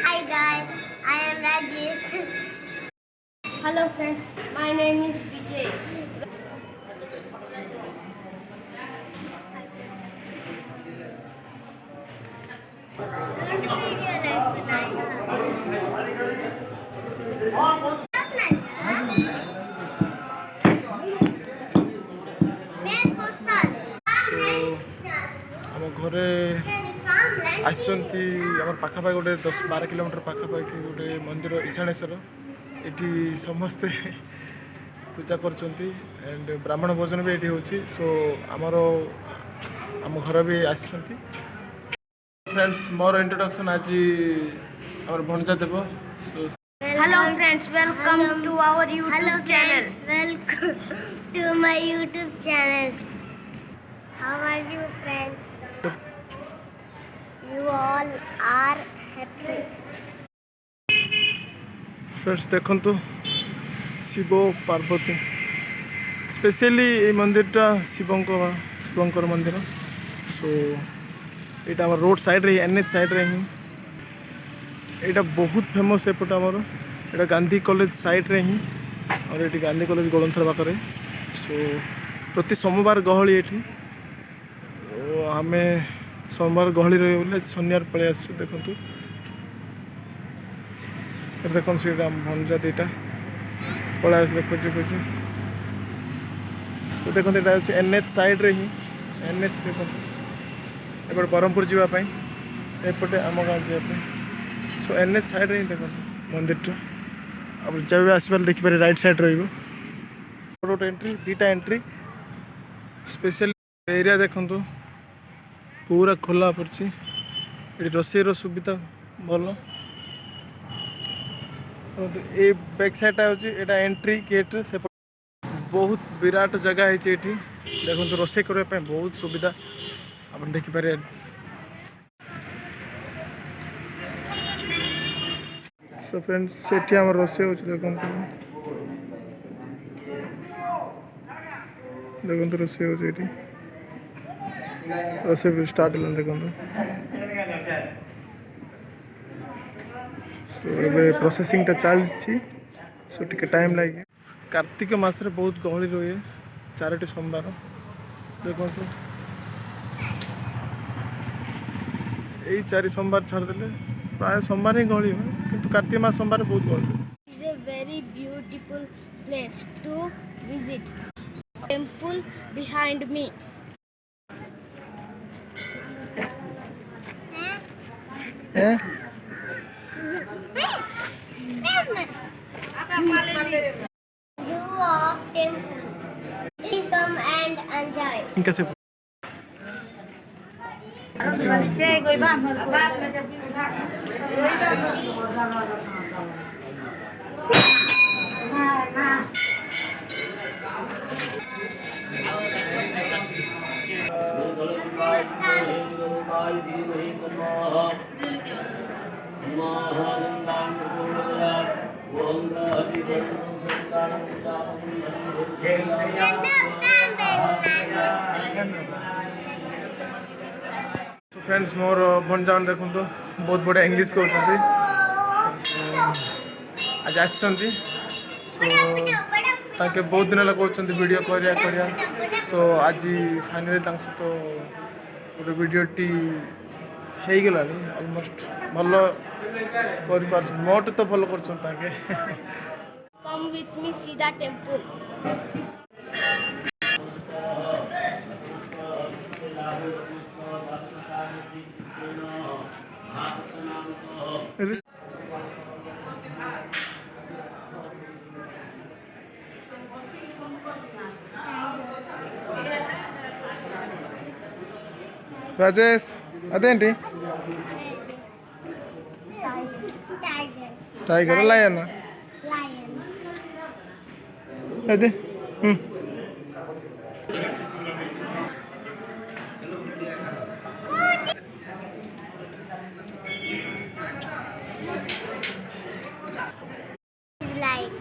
Hi guys, I am Rajesh. Hello friends, my name is Vijay. ଆମ ଘରେ ଆସିଛନ୍ତି ଆମର ପାଖାପାଖି ଗୋଟେ 10-12 କିଲୋମିଟର ପାଖାପାଖି ଗୋଟେ ମନ୍ଦିର ଇଶାଣେଶ୍ୱର। ଏଠି ସମସ୍ତେ ପୂଜା କରୁଛନ୍ତି ଆଣ୍ଡ ବ୍ରାହ୍ମଣ ଭୋଜନ ବି ଏଠି ହେଉଛି। ସୋ ଆମ ଘର ବି ଆସିଛନ୍ତି। ଫ୍ରେଣ୍ଡସ୍, ମୋର ଇଣ୍ଟ୍ରୋଡକ୍ସନ୍ ଆଜି ଆମର ଭଣଜା ଦେବ। So Hello friends, welcome to our YouTube channel. Welcome to my YouTube channel. How are you friends? You all are happy. Friends ଦେଖନ୍ତୁ, ଶିବ ପାର୍ବତୀ, ସ୍ପେଶିଆଲି এই ମନ୍ଦିରଟା ଶିବଙ୍କର ମନ୍ଦିର। ସୋ ଏଇଟା ଆମର ରୋଡ଼ ସାଇଡ଼୍ରେ NH ସାଇଡ଼୍ରେ ହିଁ ଏଇଟା ବହୁତ ଫେମସ୍। ଏପଟେ ଆମର ଏଇଟା ଗାନ୍ଧୀ କଲେଜ ସାଇଡ଼୍ରେ ହିଁ, ଆମର ଏଠି ଗାନ୍ଧୀ କଲେଜ ଗୋଳନ୍ଥର ପାଖରେ। ସୋ ପ୍ରତି ସୋମବାର ଗହଳି ଏଠି। ଆମେ ସୋମବାର ଗହଳି ରହିବ ବୋଲି ଆଜି ଶନିବାର ପଳେଇ ଆସିଛୁ। ଦେଖନ୍ତୁ ଦେଖନ୍ତୁ ସେଇଟା ଭଣଜା ଦୁଇଟା ପଳେଇ ଆସିଲେ ଖୋଜି। ଦେଖନ୍ତୁ ଏଇଟା ହେଉଛି NH ସାଇଡ଼୍ରେ ହିଁ। NH ଦେଖନ୍ତୁ, ଏପଟେ ବ୍ରହ୍ମପୁର ଯିବା ପାଇଁ, ଏପଟେ ଆମ ଗାଁ ଯିବା ପାଇଁ। ସୋ NH ସାଇଡ଼୍ରେ ହିଁ ଦେଖନ୍ତୁ ମନ୍ଦିରଟା। ଆପଣ ଯେବେ ଆସିପାରିଲେ ଦେଖିପାରିବେ, ରାଇଟ୍ ସାଇଡ଼୍ ରହିବ। ଗୋଟେ ଏଣ୍ଟ୍ରି, ଦୁଇଟା ଏଣ୍ଟ୍ରି। ସ୍ପେଶିଆଲି ଏରିଆ ଦେଖନ୍ତୁ ପୁରା ଖୋଲା ପଡ଼ିଛି। ଏଠି ରୋଷେଇର ସୁବିଧା ଭଲ। ଏ ବ୍ୟାକ୍ ସାଇଡ଼୍ଟା ହେଉଛି ଏଇଟା ଏଣ୍ଟ୍ରି ଗେଟ୍। ସେପଟେ ବହୁତ ବିରାଟ ଜାଗା ହେଇଛି ଏଠି। ଦେଖନ୍ତୁ ରୋଷେଇ କରିବା ପାଇଁ ବହୁତ ସୁବିଧା ଆପଣ ଦେଖିପାରିବେ। ସୋ ଫ୍ରେଣ୍ଡସ୍, ସେଠି ଆମର ରୋଷେଇ ହେଉଛି। ଦେଖନ୍ତୁ ରୋଷେଇ ହେଉଛି ଏଠି। ରୋଷେଇ ବି ଷ୍ଟାର୍ଟ ହେଲାଣି ଦେଖନ୍ତୁ। ସୋ ଏବେ ପ୍ରୋସେସିଂଟା ଚାଲିଛି। ସୋ ଟିକେ ଟାଇମ୍ ଲାଗେ। କାର୍ତ୍ତିକ ମାସରେ ବହୁତ ଗହଳି ରୁହେ, 4ଟି ସୋମବାର। ଦେଖନ୍ତୁ ଏଇ 4 ସୋମବାର ଛାଡ଼ିଦେଲେ ପ୍ରାୟ ସୋମବାର ହିଁ ଗହଳି ହୁଏ, କିନ୍ତୁ କାର୍ତ୍ତିକ ମାସ ସୋମବାର ବହୁତ ଗହଳି ହୁଏ। It's a very beautiful place to visit. Temple behind me. View of temple. Please come and enjoy. ఇంకా సేపు फ्रेंड्स, मोर भणजान देखते बहुत बढ़िया इंग्लीश कहते आज आसो ताके बहुत दिन है कहते वीडियो करिया। सो आज फाइनली सहित गोटे वीडियोटी हो गला अलमोस्ट भल कर मोट तो भल कर Come with me, see the temple. Rajesh अदेंटी टाइगर लायन अदे Like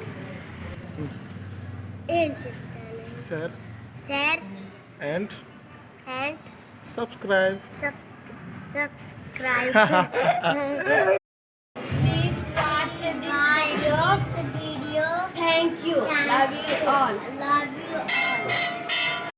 share share and and subscribe. subscribe. you. Love you all. Love you